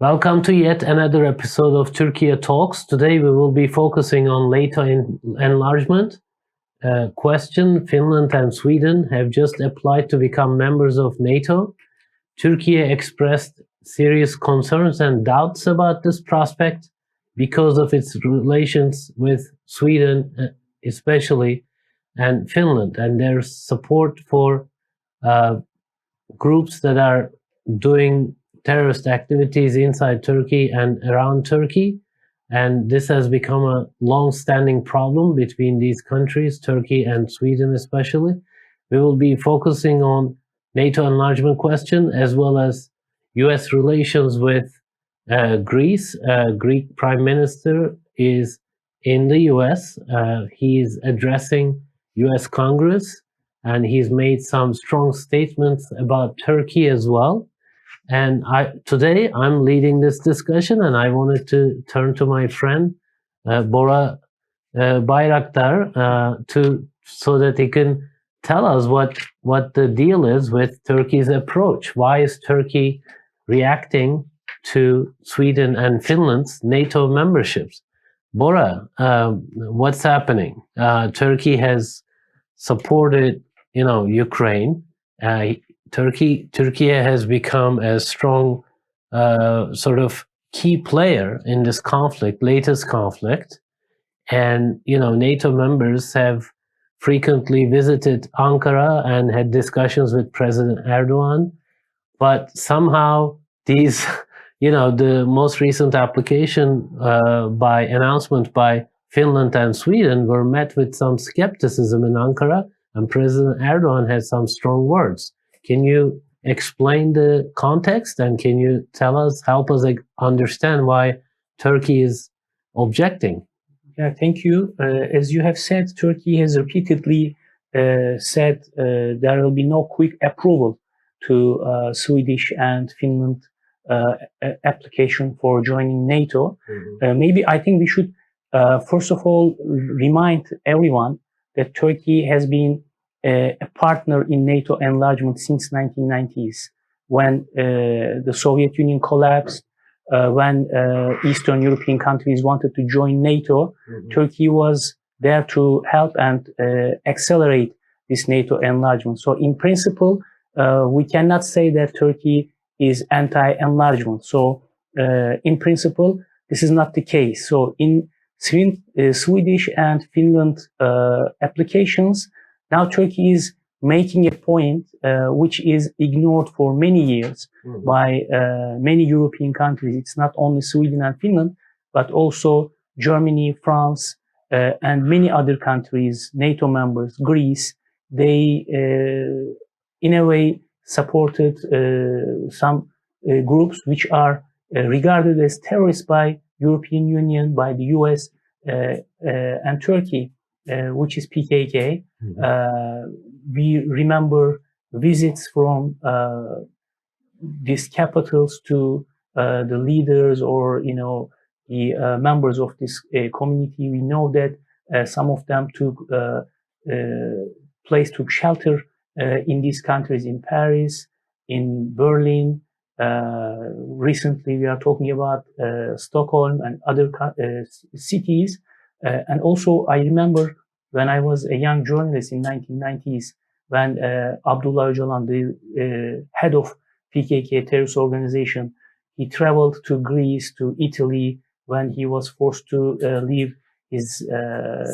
Welcome to yet another episode of Türkiye Talks. Today we will be focusing on NATO enlargement. Question: Finland and Sweden have just applied to become members of NATO. Turkey expressed serious concerns and doubts about this prospect because of its relations with Sweden, especially, and Finland, and their support for groups that are doing terrorist activities inside Turkey and around Turkey. And this has become a long-standing problem between these countries, Turkey and Sweden especially. We will be focusing on NATO enlargement question as well as US relations with Greece. Greek Prime Minister is in the US. He is addressing US Congress and he's made some strong statements about Turkey as well. And today I'm leading this discussion, and I wanted to turn to my friend Bora Bayraktar so that he can tell us what the deal is with Turkey's approach. Why is Turkey reacting to Sweden and Finland's NATO memberships? Bora, what's happening? Turkey has supported, Ukraine. Turkey has become a strong sort of key player in this latest conflict. And, NATO members have frequently visited Ankara and had discussions with President Erdogan. But somehow these, the most recent application announcement by Finland and Sweden were met with some skepticism in Ankara, and President Erdogan had some strong words. Can you explain the context, and can you help us understand why Turkey is objecting? Yeah, thank you. As you have said, Turkey has repeatedly said there will be no quick approval to Swedish and Finland application for joining NATO. Mm-hmm. I think we should first of all remind everyone that Turkey has been a partner in NATO enlargement since 1990s, when the Soviet Union collapsed, when Eastern European countries wanted to join NATO. Mm-hmm. Turkey was there to help and accelerate this NATO enlargement. So in principle, we cannot say that Turkey is anti-enlargement. So in principle, this is not the case. So in Swedish and Finland applications, now Turkey is making a point which is ignored for many years by many European countries. It's not only Sweden and Finland, but also Germany, France, and many other countries, NATO members, Greece. They, in a way, supported some groups which are regarded as terrorists by European Union, by the US, and Turkey. Which is PKK. Mm-hmm. We remember visits from these capitals to the leaders or, the members of this community. We know that some of them took shelter in these countries, in Paris, in Berlin. Recently, we are talking about Stockholm and other cities. And also, I remember when I was a young journalist in 1990s, when Abdullah Öcalan, the head of PKK terrorist organization, he traveled to Greece, to Italy, when he was forced to leave his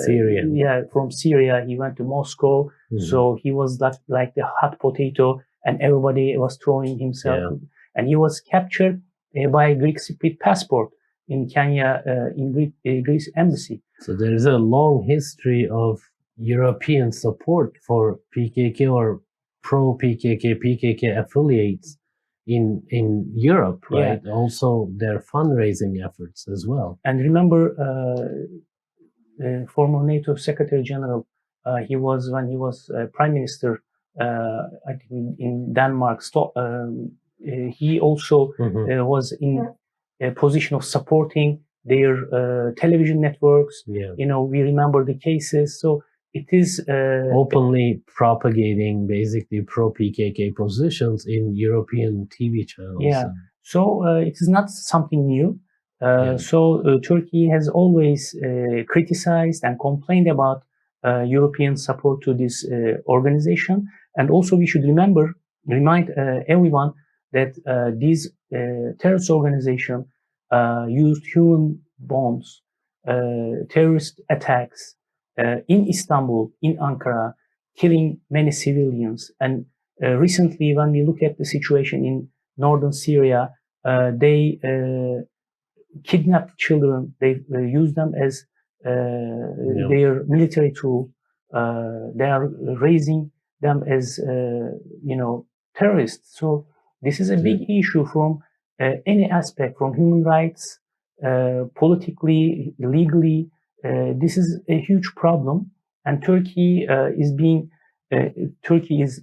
Syria. Yeah, from Syria. He went to Moscow, so he was like the hot potato, and everybody was throwing himself. Yeah. And he was captured by a Greek split passport in Kenya, in Greece embassy. So there is a long history of European support for PKK or PKK affiliates in Europe, right? Yeah. Also their fundraising efforts as well. And remember, former NATO Secretary General, when he was Prime Minister, I think in Denmark, he also was in a position of supporting their television networks. Yeah. We remember the cases. So it is openly propagating basically pro-PKK positions in European TV channels. Yeah. So it is not something new. Yeah. Turkey has always criticized and complained about European support to this organization. And also we should remind everyone that these terrorist organization used human bombs, terrorist attacks in Istanbul, in Ankara, killing many civilians. And recently, when we look at the situation in northern Syria, they kidnapped children. They use them as their military tool. They are raising them as terrorists. So this is a big issue from any aspect, from human rights, politically, legally. This is a huge problem, and Turkey is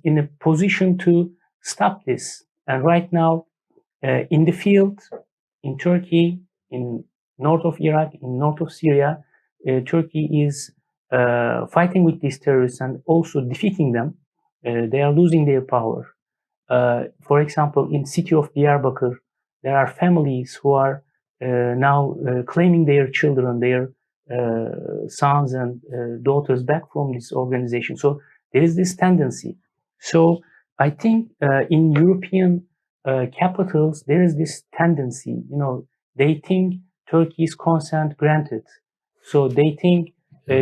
in a position to stop this. And right now, in the field, in Turkey, in north of Iraq, in north of Syria, Turkey is fighting with these terrorists and also defeating them. They are losing their power. For example, in city of Diyarbakir, there are families who are now claiming their children, their sons and daughters back from this organization. So there is this tendency. So I think in European capitals, there is this tendency, they think Turkey's consent granted. So they think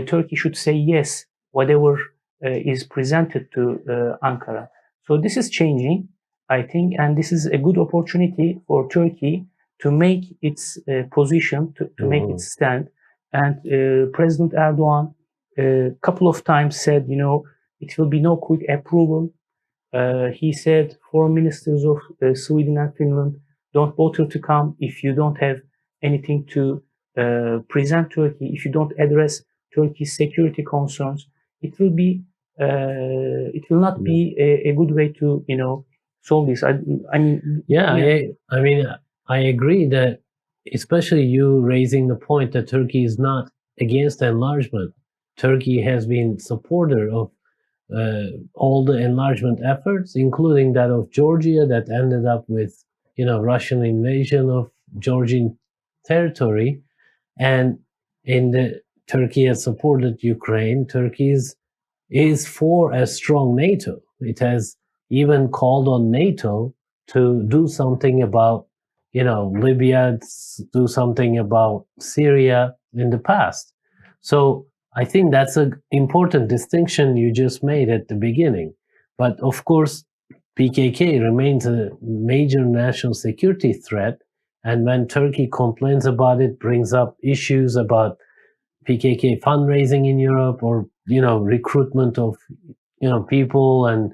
Turkey should say yes, whatever is presented to Ankara. So this is changing, I think, and this is a good opportunity for Turkey to make its position, to make its stand. And President Erdogan a couple of times said, it will be no quick approval. He said foreign ministers of Sweden and Finland don't bother to come if you don't have anything to present Turkey, if you don't address Turkey's security concerns. It will not be a good way to solve this. I agree that, especially you raising the point that Turkey is not against enlargement. Turkey has been supporter of all the enlargement efforts, including that of Georgia, that ended up with Russian invasion of Georgian territory, and Turkey has supported Ukraine. Turkey is for a strong NATO. It has even called on NATO to do something about Libya, do something about Syria in the past. So I think that's an important distinction you just made at the beginning. But of course, PKK remains a major national security threat. And when Turkey complains about it, brings up issues about PKK fundraising in Europe or, recruitment of, people and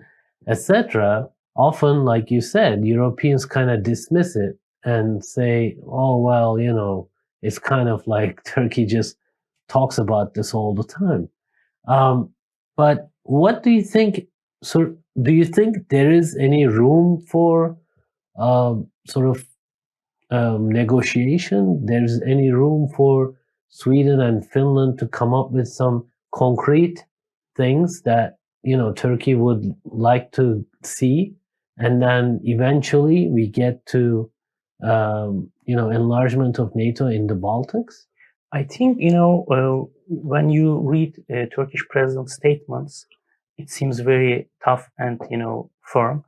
etc., often, like you said, Europeans kind of dismiss it and say, oh, well, it's kind of like Turkey just talks about this all the time. But what do you think? So, do you think there is any room for negotiation? There's any room for Sweden and Finland to come up with some concrete things that Turkey would like to see, and then eventually we get to enlargement of NATO in the Baltics? I think, when you read Turkish president's statements, it seems very tough and, firm.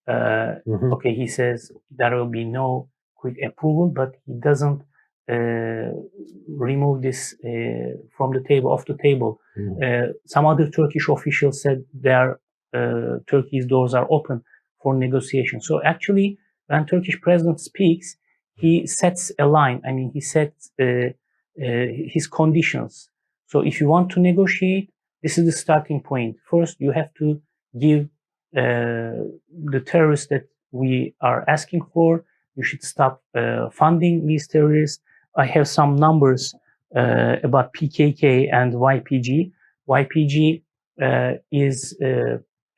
Okay, he says there will be no quick approval, but he doesn't remove this off the table. Some other Turkish officials said Turkey's doors are open for negotiation. So actually, when Turkish president speaks, he sets a line. I mean, he sets his conditions. So if you want to negotiate, this is the starting point. First, you have to give the terrorists that we are asking for. You should stop funding these terrorists. I have some numbers about PKK and YPG. YPG is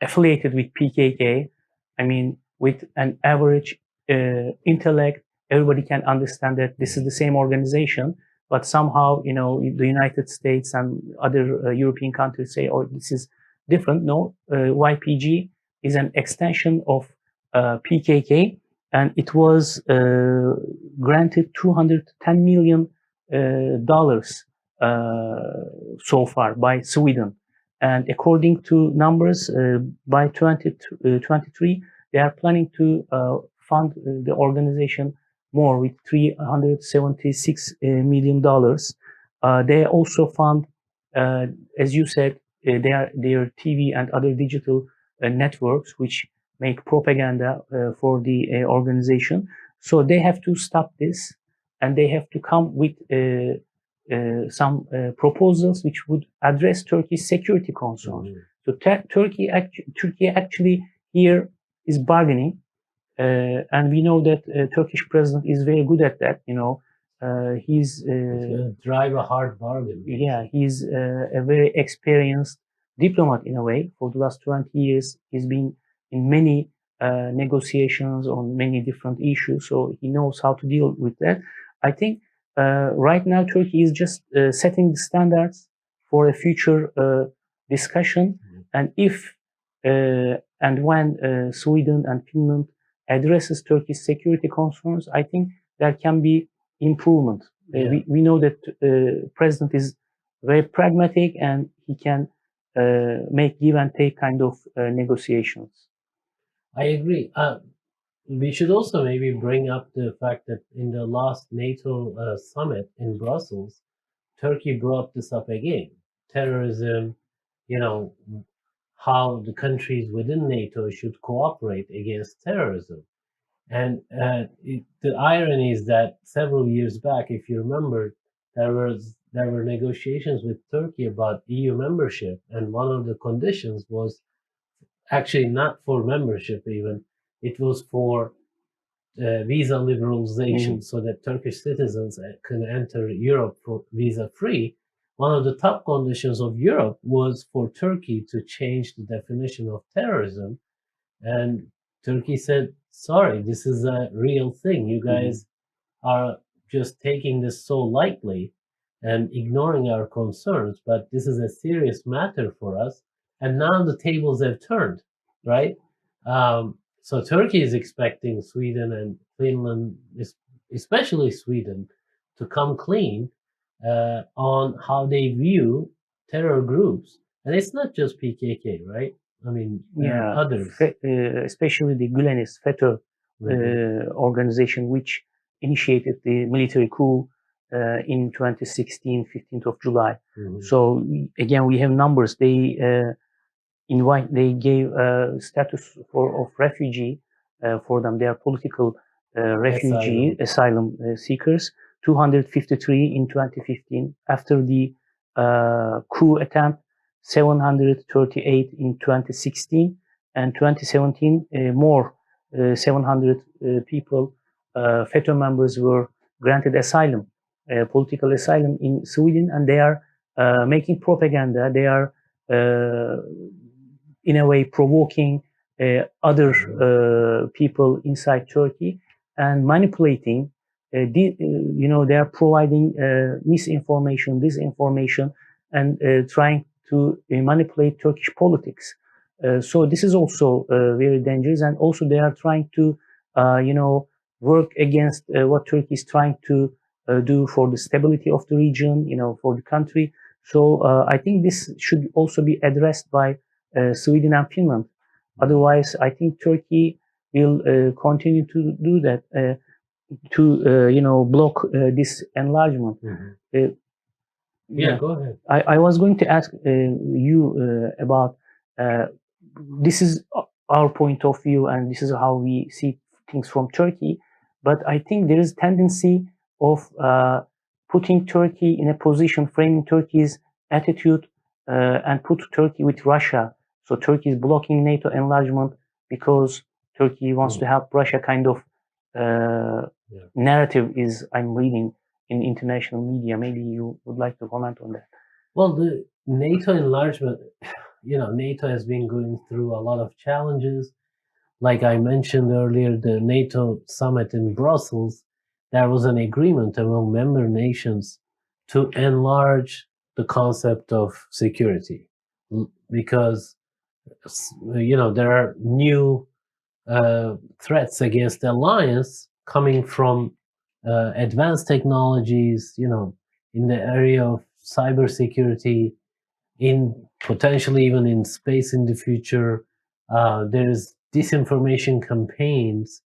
affiliated with PKK. I mean, with an average intellect, everybody can understand that this is the same organization. But somehow, the United States and other European countries say, oh, this is different. No, YPG is an extension of PKK. and it was granted $210 million so far by Sweden. And according to numbers, by 2023, they are planning to fund the organization more with $376 million. They also fund, as you said, their TV and other digital networks, which make propaganda for the organization. So they have to stop this, and they have to come with some proposals which would address Turkey's security concerns. So Turkey actually here is bargaining, and we know that Turkish president is very good at that. He's drive a hard bargain. Yeah, he's a very experienced diplomat in a way. For the last 20 years, he's been in many negotiations on many different issues, so he knows how to deal with that. I think right now Turkey is just setting the standards for a future discussion, and if and when Sweden and Finland addresses Turkey's security concerns, I think there can be improvement. We know that president is very pragmatic, and he can make give and take kind of negotiations. I agree. We should also maybe bring up the fact that in the last NATO summit in Brussels, Turkey brought this up again. Terrorism, how the countries within NATO should cooperate against terrorism. And the irony is that several years back, if you remember, there were negotiations with Turkey about EU membership, and one of the conditions was actually not for membership even, it was for visa liberalization, so that Turkish citizens can enter Europe for visa-free. One of the top conditions of Europe was for Turkey to change the definition of terrorism, and Turkey said, sorry, this is a real thing. You guys are just taking this so lightly and ignoring our concerns, but this is a serious matter for us. And now the tables have turned, right? So Turkey is expecting Sweden and Finland, especially Sweden, to come clean on how they view terror groups. And it's not just PKK, right? I mean, others. Especially the Gülenist FETÖ organization, which initiated the military coup in 2016, 15th of July. So again, we have numbers. They gave status of refugee for them. They are political refugee asylum seekers. 253 in 2015. After the coup attempt, 738 in 2016, and 2017 more 700 people, FETÖ members, were granted asylum, political asylum in Sweden, and they are making propaganda. They are in a way provoking other people inside Turkey and manipulating. They are providing misinformation, disinformation, and trying to manipulate Turkish politics. So this is also very dangerous, and also they are trying to, work against what Turkey is trying to do for the stability of the region, for the country. So I think this should also be addressed by Sweden and Finland. Otherwise, I think Turkey will continue to do that to block this enlargement. Go ahead. I was going to ask you about this is our point of view, and this is how we see things from Turkey. But I think there is a tendency of putting Turkey in a position, framing Turkey's attitude, and put Turkey with Russia. So Turkey is blocking NATO enlargement because Turkey wants to help Russia, kind of narrative is I'm reading in international media. Maybe you would like to comment on that. Well, the NATO enlargement, NATO has been going through a lot of challenges. Like I mentioned earlier, the NATO summit in Brussels, there was an agreement among member nations to enlarge the concept of security, because there are new threats against the alliance coming from advanced technologies, in the area of cybersecurity, in potentially even in space in the future. There's disinformation campaigns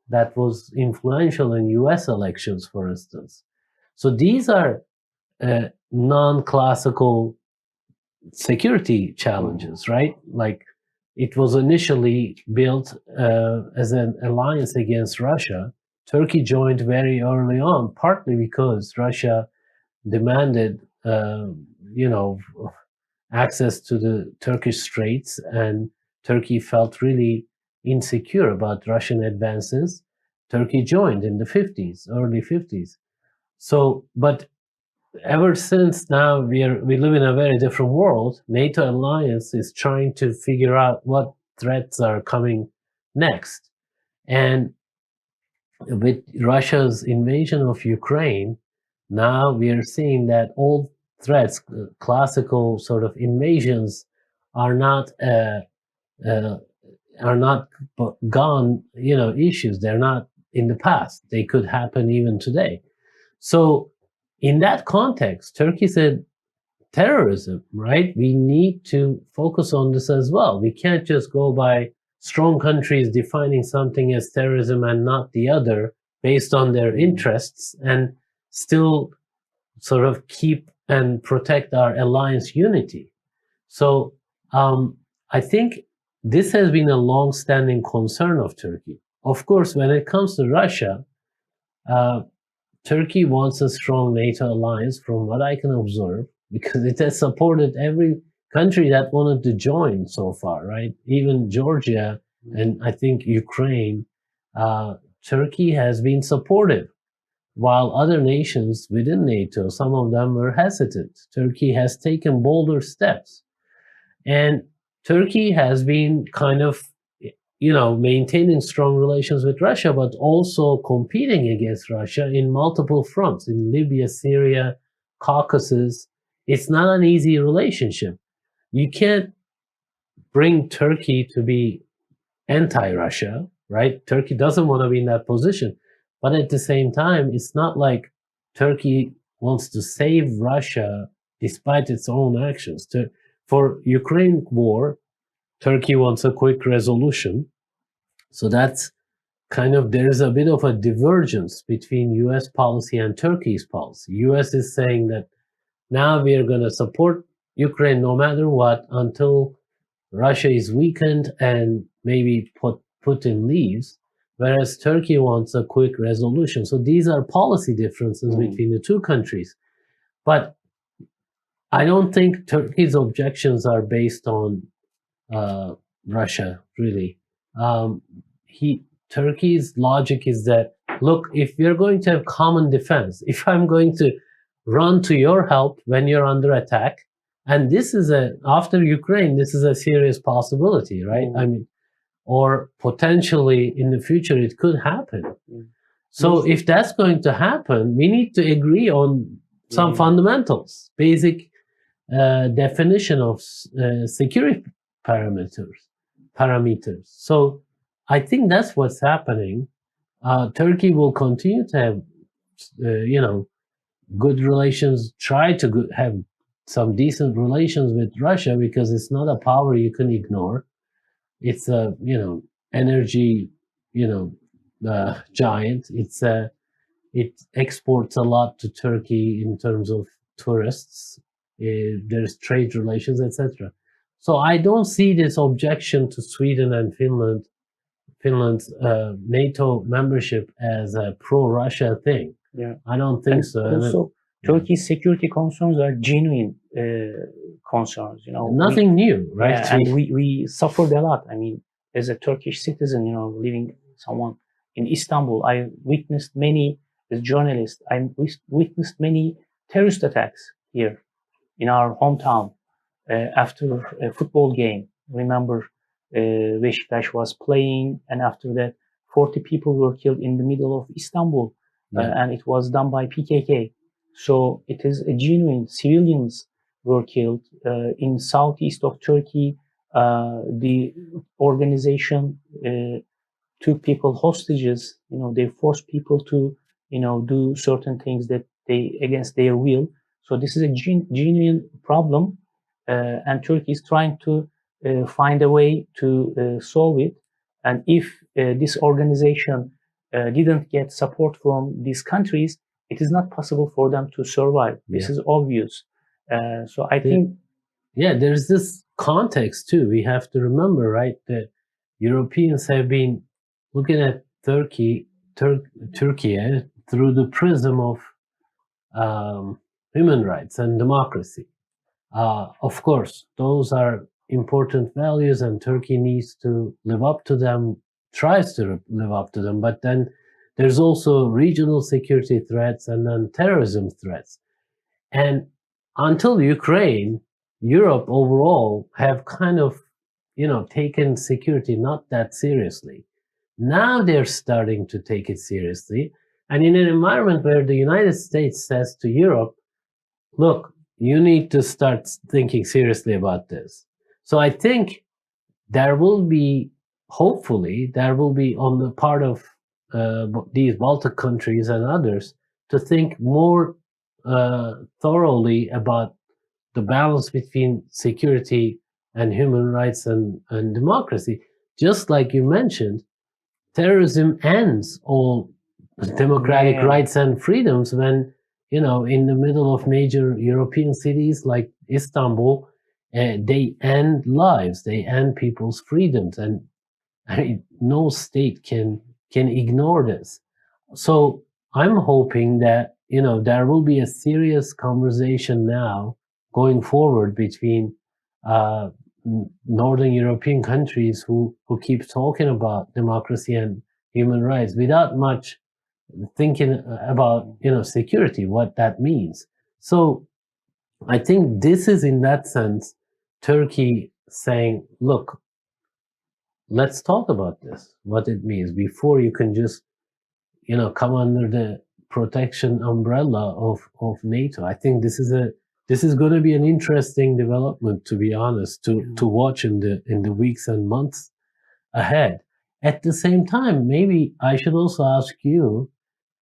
that was influential in US elections, for instance. So these are non-classical security challenges, right? Like, it was initially built as an alliance against Russia. Turkey joined very early on, partly because Russia demanded, access to the Turkish straits, and Turkey felt really insecure about Russian advances. Turkey joined in the 50s, early 50s. So, but ever since now, we live in a very different world. NATO alliance is trying to figure out what threats are coming next. And with Russia's invasion of Ukraine, now we are seeing that all threats, classical sort of invasions, are not gone, issues. They're not in the past. They could happen even today. So in that context, Turkey said, terrorism, right? We need to focus on this as well. We can't just go by strong countries defining something as terrorism and not the other based on their interests, and still sort of keep and protect our alliance unity. So I think this has been a long-standing concern of Turkey. Of course, when it comes to Russia, Turkey wants a strong NATO alliance, from what I can observe, because it has supported every country that wanted to join so far, right? Even Georgia and I think Ukraine, Turkey has been supportive, while other nations within NATO, some of them were hesitant. Turkey has taken bolder steps. And Turkey has been kind of, maintaining strong relations with Russia, but also competing against Russia in multiple fronts, in Libya, Syria, Caucasus. It's not an easy relationship. You can't bring Turkey to be anti-Russia, right? Turkey doesn't want to be in that position. But at the same time, it's not like Turkey wants to save Russia despite its own actions. For Ukraine war, Turkey wants a quick resolution. So that's kind of, there's a bit of a divergence between US policy and Turkey's policy. US is saying that now we are going to support Ukraine no matter what until Russia is weakened and maybe Putin leaves, whereas Turkey wants a quick resolution. So these are policy differences between the two countries. But I don't think Turkey's objections are based on Russia, really. Turkey's logic is that, look, if we're going to have common defense, if I'm going to run to your help when you're under attack, and this is after Ukraine, this is a serious possibility, right? I mean, or potentially in the future, it could happen. So if that's going to happen, we need to agree on some fundamentals, basic definition of security parameters. So I think that's what's happening. Turkey will continue to have, good relations, try to have some decent relations with Russia, because it's not a power you can ignore. It's a, energy, giant. It exports a lot to Turkey in terms of tourists. There's trade relations, etc. So I don't see this objection to Sweden and Finland's NATO membership as a pro-Russia thing. Yeah, I don't think so. Also, Turkey's security concerns are genuine concerns. Nothing new, right? Yeah, and we suffered a lot. I mean, as a Turkish citizen, living someone in Istanbul, I witnessed many, as a journalist, I witnessed many terrorist attacks here in our hometown after a football game. Remember, Beşiktaş was playing, and after that, 40 people were killed in the middle of Istanbul, and it was done by PKK. So it is a genuine, civilians were killed in southeast of Turkey. The organization took people hostages. They forced people to, do certain things that they against their will. So this is a genuine problem, and Turkey is trying to find a way to solve it. And if this organization didn't get support from these countries, it is not possible for them to survive. This is obvious. So I think, there's this context too. We have to remember, right, that Europeans have been looking at Turkey through the prism of human rights and democracy. Of course, those are important values, and Turkey needs to live up to them, tries to live up to them. But then there's also regional security threats and then terrorism threats. And until Ukraine, Europe overall have kind of, taken security not that seriously. Now they're starting to take it seriously. And in an environment where the United States says to Europe, look, you need to start thinking seriously about this. So I think hopefully there will be on the part of these Baltic countries and others to think more thoroughly about the balance between security and human rights and democracy. Just like you mentioned, terrorism ends all democratic rights and freedoms when, in the middle of major European cities like Istanbul, they end lives, they end people's freedoms, and no state can ignore this. So I'm hoping that there will be a serious conversation now going forward between Northern European countries who keep talking about democracy and human rights without much thinking about security, what that means. So I think this is, in that sense, Turkey saying, look, let's talk about this, what it means, before you can just come under the protection umbrella of NATO. I think this is going to be an interesting development, to be honest, to watch in the weeks and months ahead. At the same time, maybe I should also ask you,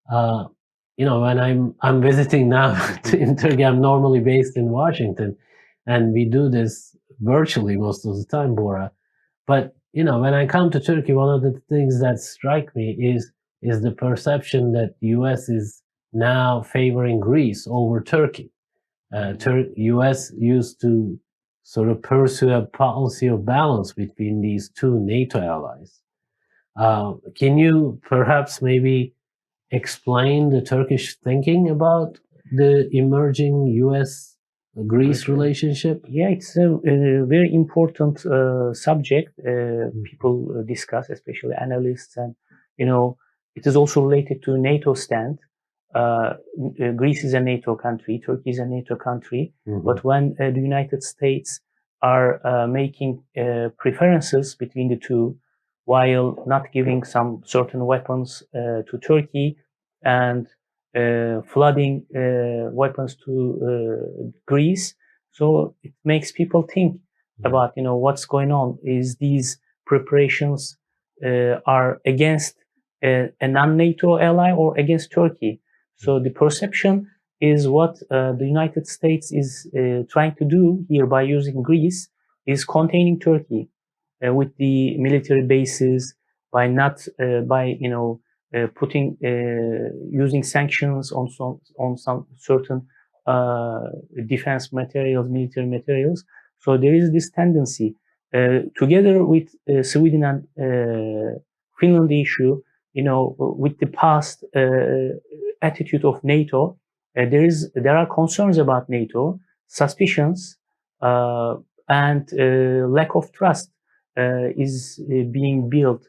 when I'm visiting now in Turkey, I'm normally based in Washington, and we do this virtually most of the time, Bora. But when I come to Turkey, one of the things that strike me is the perception that the U.S. is now favoring Greece over Turkey. U.S. used to sort of pursue a policy of balance between these two NATO allies. Can you perhaps maybe explain the Turkish thinking about the emerging U.S.-Greece relationship? Yeah, it's a very important subject people discuss, especially analysts, and it is also related to NATO stand. Greece is a NATO country, Turkey is a NATO country, but when the United States are making preferences between the two, while not giving some certain weapons to Turkey and flooding weapons to Greece, so it makes people think about what's going on. Is these preparations are against a non-NATO ally or against Turkey? So the perception is what the United States is trying to do here by using Greece is containing Turkey with the military bases, by not putting using sanctions on some certain defense materials, military materials. So there is this tendency together with Sweden and Finland issue, with the past attitude of NATO, there are concerns about NATO, suspicions, and lack of trust is being built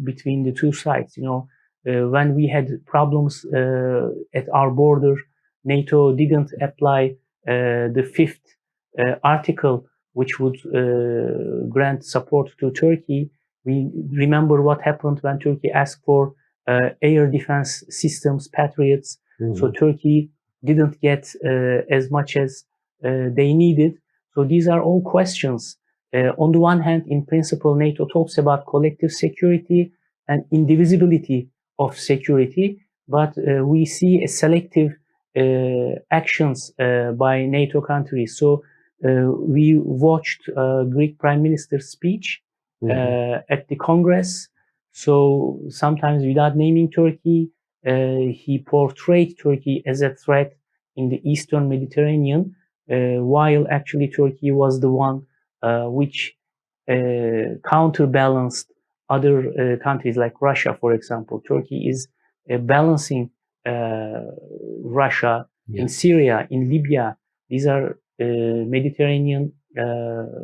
between the two sides. When we had problems at our border, NATO didn't apply the fifth article, which would grant support to Turkey. We remember what happened when Turkey asked for air defense systems, Patriots. So Turkey didn't get as much as they needed. So these are all questions. On the one hand, in principle, NATO talks about collective security, an indivisibility of security, but we see a selective actions by NATO countries. So we watched Greek Prime Minister's speech at the Congress. So sometimes without naming Turkey, he portrayed Turkey as a threat in the Eastern Mediterranean, while actually Turkey was the one which counterbalanced other countries like Russia, for example. Turkey is balancing Russia in Syria, in Libya. These are Mediterranean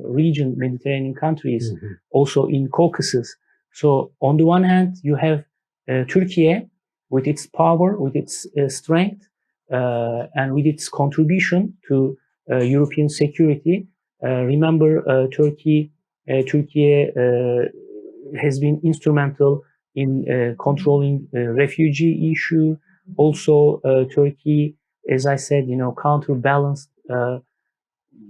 region, Mediterranean countries, also in Caucasus. So on the one hand, you have Turkey with its power, with its strength, and with its contribution to European security. Remember, Turkey has been instrumental in controlling the refugee issue. Also, Turkey, as I said, counterbalanced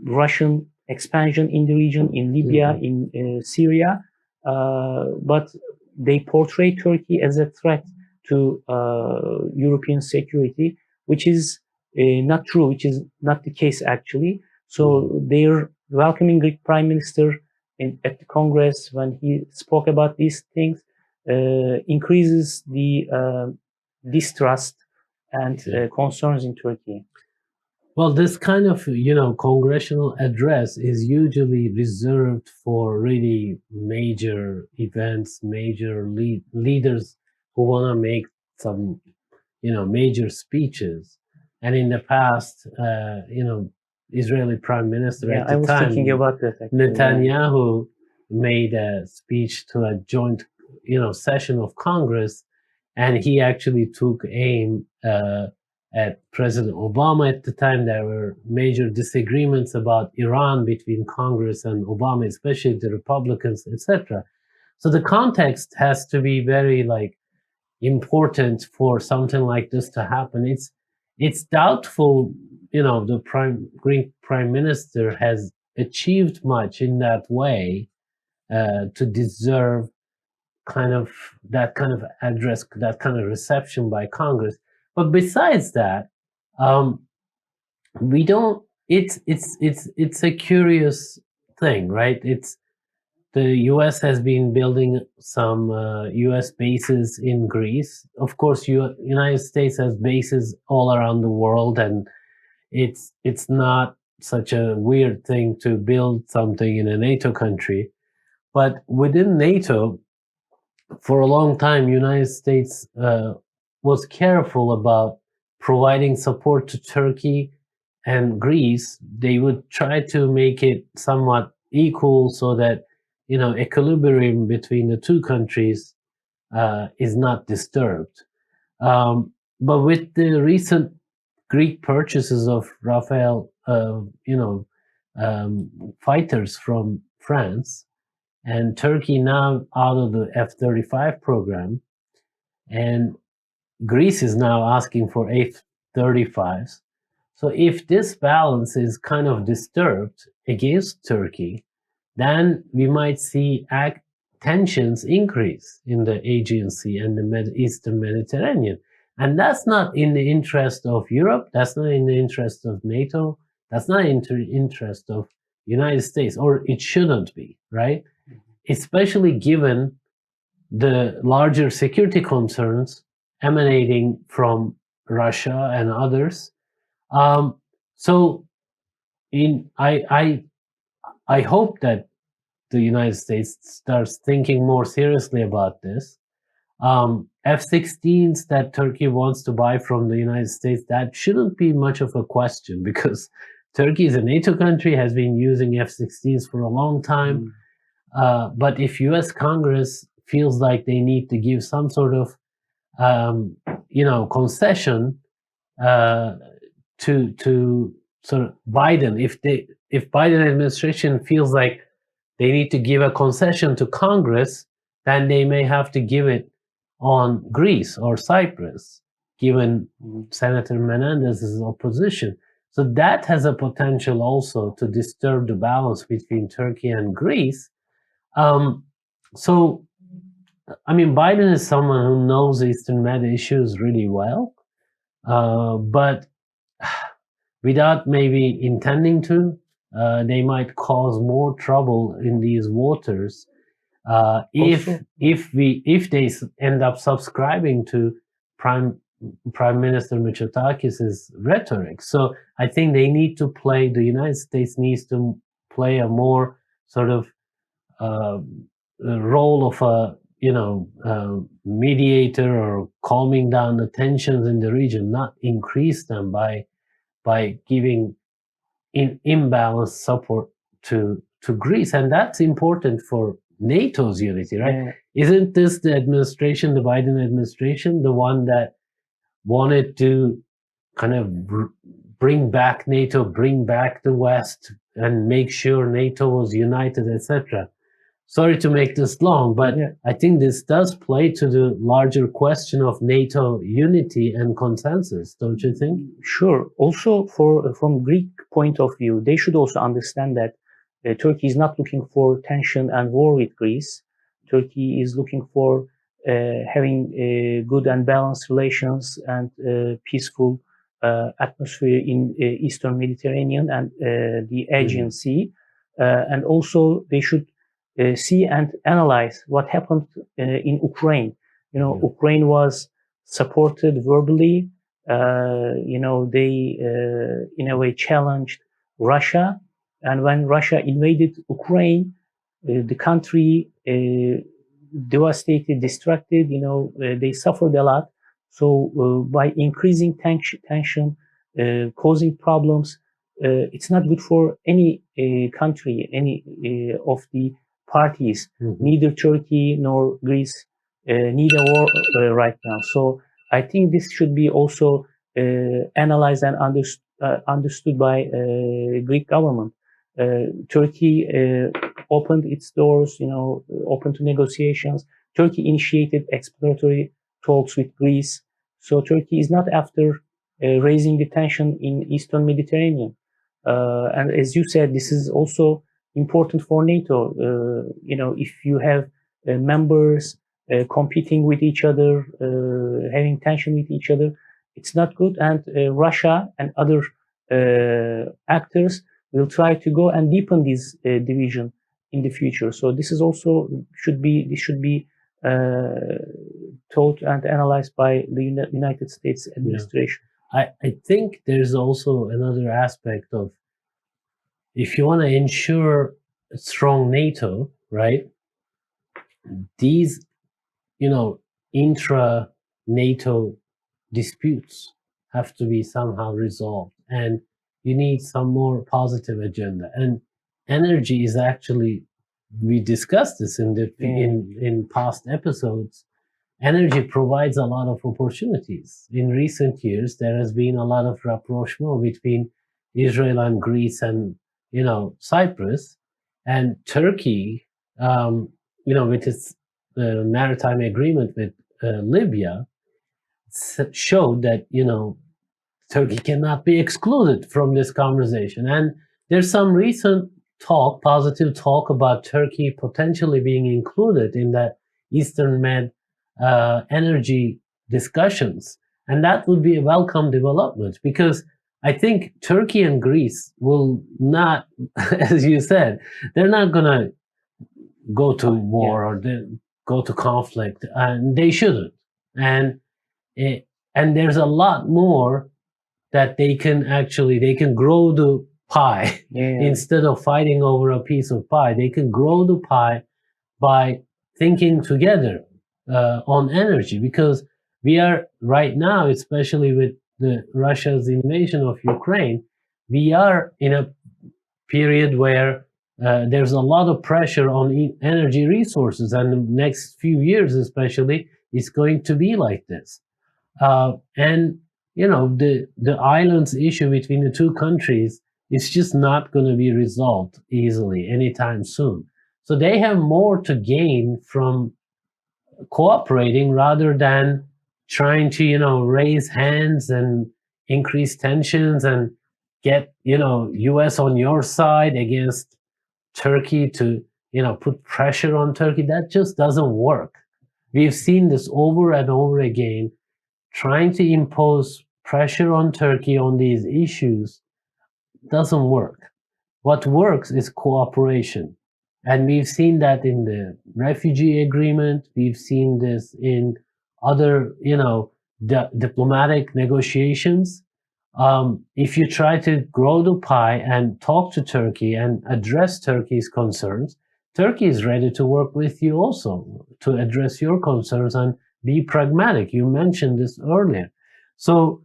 Russian expansion in the region, in Libya, in Syria. But they portray Turkey as a threat to European security, which is not true, which is not the case actually. So they're welcoming Greek Prime Minister at the Congress when he spoke about these things, increases the distrust and concerns in Turkey. Well, this kind of, congressional address is usually reserved for really major events, major leaders who want to make some, major speeches. And in the past, Israeli Prime Minister at the time, I was thinking about that actually. Netanyahu made a speech to a joint, session of Congress, and he actually took aim at President Obama at the time. There were major disagreements about Iran between Congress and Obama, especially the Republicans, etc. So the context has to be very important for something like this to happen. It's doubtful, the Greek Prime Minister has achieved much in that way to deserve that kind of address, that kind of reception by Congress. But besides that, we don't. It's a curious thing, right? The U.S. has been building some U.S. bases in Greece. Of course, United States has bases all around the world, and it's not such a weird thing to build something in a NATO country. But within NATO, for a long time, United States was careful about providing support to Turkey and Greece. They would try to make it somewhat equal so that, equilibrium between the two countries is not disturbed. But with the recent Greek purchases of Rafale, fighters from France, and Turkey now out of the F-35 program, and Greece is now asking for F-35s. So if this balance is kind of disturbed against Turkey, then we might see tensions increase in the Aegean Sea and the Eastern Mediterranean. And that's not in the interest of Europe. That's not in the interest of NATO. That's not in the interest of United States, or it shouldn't be, right? Especially given the larger security concerns emanating from Russia and others. So I hope that the United States starts thinking more seriously about this. F-16s that Turkey wants to buy from the United States, that shouldn't be much of a question, because Turkey is a NATO country, has been using F-16s for a long time. But if U.S. Congress feels like they need to give some sort of, concession to sort of Biden, if Biden administration feels like they need to give a concession to Congress, then they may have to give it on Greece or Cyprus, given Senator Menendez's opposition. So that has a potential also to disturb the balance between Turkey and Greece. So I mean, Biden is someone who knows Eastern Med issues really well, but without maybe intending to, they might cause more trouble in these waters if they end up subscribing to Prime Minister Mitsotakis's rhetoric. So I think the United States needs to play a more sort of role of a mediator or calming down the tensions in the region, not increase them by giving imbalanced support to Greece. And that's important for NATO's unity, right? Yeah. Isn't this the Biden administration, the one that wanted to kind of bring back NATO, bring back the West, and make sure NATO was united, etc.? Sorry to make this long, but I think this does play to the larger question of NATO unity and consensus, don't you think? Sure. Also, from Greek point of view, they should also understand that Turkey is not looking for tension and war with Greece. Turkey is looking for having good and balanced relations and peaceful atmosphere in Eastern Mediterranean and the Aegean Sea. And also, they should see and analyze what happened in Ukraine. Ukraine was supported verbally. They in a way challenged Russia. And when Russia invaded Ukraine, the country devastated, distracted, they suffered a lot. So by increasing tension, causing problems, it's not good for any country, any of the parties. Neither Turkey nor Greece need a war right now. So I think this should be also analyzed and understood by Greek government. Turkey opened its doors, open to negotiations. Turkey initiated exploratory talks with Greece. So Turkey is not after raising the tension in Eastern Mediterranean. And as you said, this is also important for NATO. If you have members competing with each other, having tension with each other, it's not good. And Russia and other actors will try to go and deepen this division in the future. So this is also should be taught and analyzed by the United States administration. I think there's also another aspect of, if you want to ensure a strong NATO, right? These, intra-NATO disputes have to be somehow resolved, and you need some more positive agenda. And energy is actually, we discussed this in past episodes. Energy provides a lot of opportunities. In recent years, there has been a lot of rapprochement between Israel and Greece and Cyprus, and Turkey, with its maritime agreement with Libya, showed that Turkey cannot be excluded from this conversation. And there's some recent positive talk about Turkey potentially being included in that Eastern Med energy discussions, and that would be a welcome development, because I think Turkey and Greece will not, as you said, they're not going to go to war or go to conflict, and they shouldn't. And there's a lot more that they can grow the pie instead of fighting over a piece of pie. They can grow the pie by thinking together on energy, because we are right now, especially with Russia's invasion of Ukraine, we are in a period where there's a lot of pressure on energy resources, and the next few years especially, it's going to be like this. And the islands issue between the two countries is just not going to be resolved easily anytime soon. So they have more to gain from cooperating rather than trying to raise hands and increase tensions and get US on your side against Turkey to put pressure on Turkey. That just doesn't work. We've seen this over and over again, trying to impose pressure on Turkey on these issues doesn't work. What works is cooperation. And we've seen that in the refugee agreement. We've seen this in other, diplomatic negotiations. If you try to grow the pie and talk to Turkey and address Turkey's concerns, Turkey is ready to work with you also to address your concerns and be pragmatic. You mentioned this earlier. So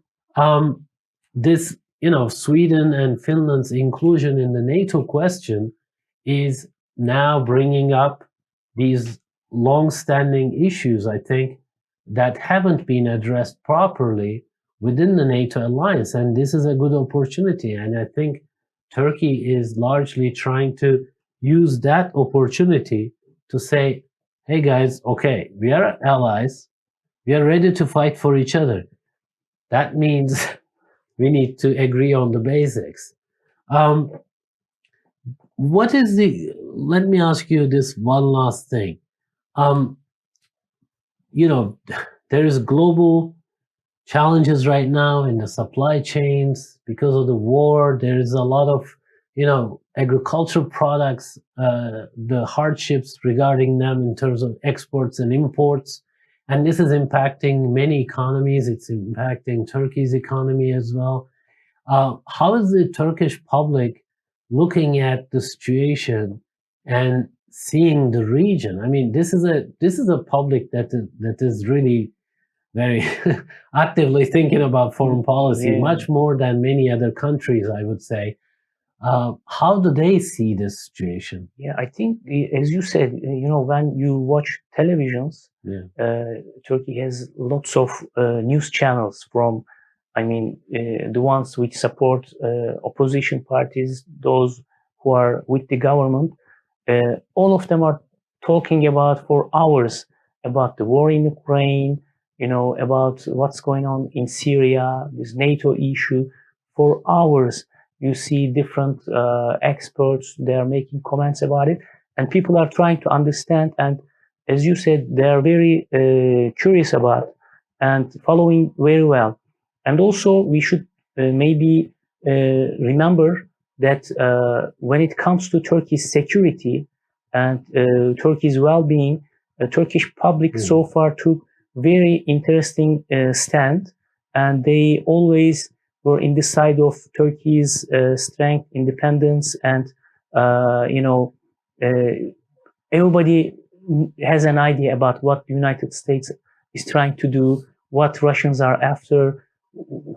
this, Sweden and Finland's inclusion in the NATO question is now bringing up these long-standing issues, I think, that haven't been addressed properly within the NATO alliance. And this is a good opportunity. And I think Turkey is largely trying to use that opportunity to say, hey guys, okay, we are allies. We are ready to fight for each other. That means we need to agree on the basics. Let me ask you this one last thing. There is global challenges right now in the supply chains because of the war. There is a lot of, agricultural products, the hardships regarding them in terms of exports and imports. And this is impacting many economies. It's impacting Turkey's economy as well. How is the Turkish public looking at the situation and seeing the region? I mean, this is a public that is really very actively thinking about foreign policy, much more than many other countries, I would say. How do they see this situation? Yeah, I think, as you said, when you watch televisions, Turkey has lots of news channels from, the ones which support opposition parties, those who are with the government. All of them are talking about for hours about the war in Ukraine, about what's going on in Syria, this NATO issue. For hours, you see different experts, they are making comments about it, and people are trying to understand. And as you said, they are very curious about and following very well. And also, we should maybe remember that when it comes to Turkey's security and Turkey's well-being, the Turkish public so far took very interesting stand, and they always were in the side of Turkey's strength, independence, and everybody has an idea about what the United States is trying to do, what Russians are after,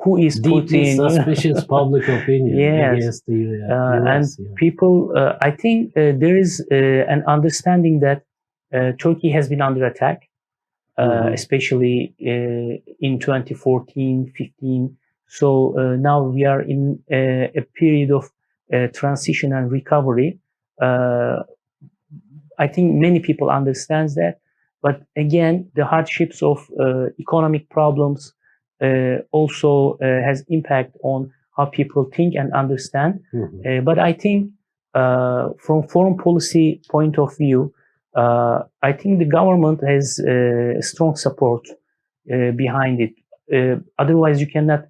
who is deeply Putin. Suspicious public opinion against the US. And people, I think there is an understanding that Turkey has been under attack, especially in 2014, 15. So now we are in a period of transition and recovery. I think many people understand that. But again, the hardships of economic problems also has impact on how people think and understand. But I think from foreign policy point of view, I think the government has strong support behind it. Otherwise, you cannot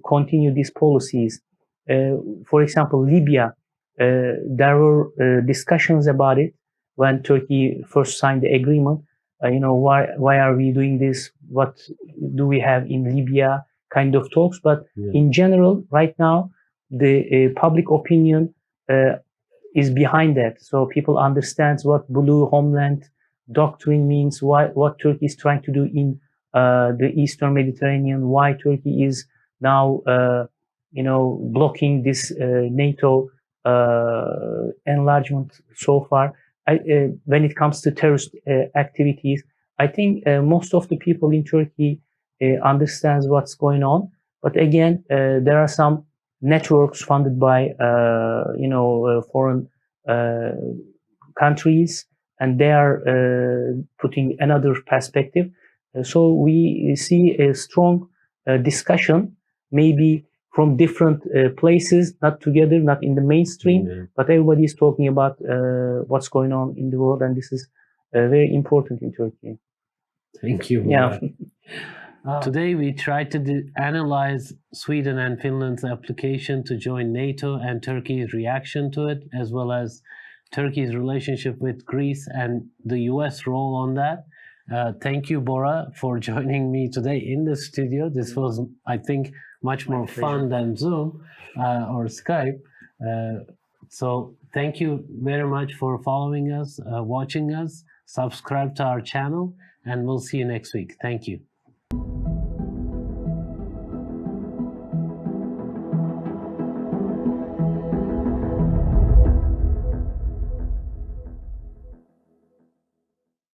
continue these policies. For example, Libya, there were discussions about it when Turkey first signed the agreement. Why are we doing this? What do we have in Libya? Kind of talks. But in general, right now, the public opinion is behind that. So people understand what blue homeland doctrine means, what Turkey is trying to do in the Eastern Mediterranean, why Turkey is now, blocking this NATO enlargement so far. When it comes to terrorist activities, I think most of the people in Turkey understands what's going on. But again, there are some networks funded by, foreign countries, and they are putting another perspective. So we see a strong discussion, maybe from different places, not together, not in the mainstream, but everybody is talking about what's going on in the world, and this is very important in Turkey. Thank you. Yeah. Today we tried to analyze Sweden and Finland's application to join NATO and Turkey's reaction to it, as well as Turkey's relationship with Greece and the US role on that. Thank you, Bora, for joining me today in the studio. This was, I think, much more fun than Zoom or Skype. So thank you very much for following us, watching us. Subscribe to our channel, and we'll see you next week. Thank you.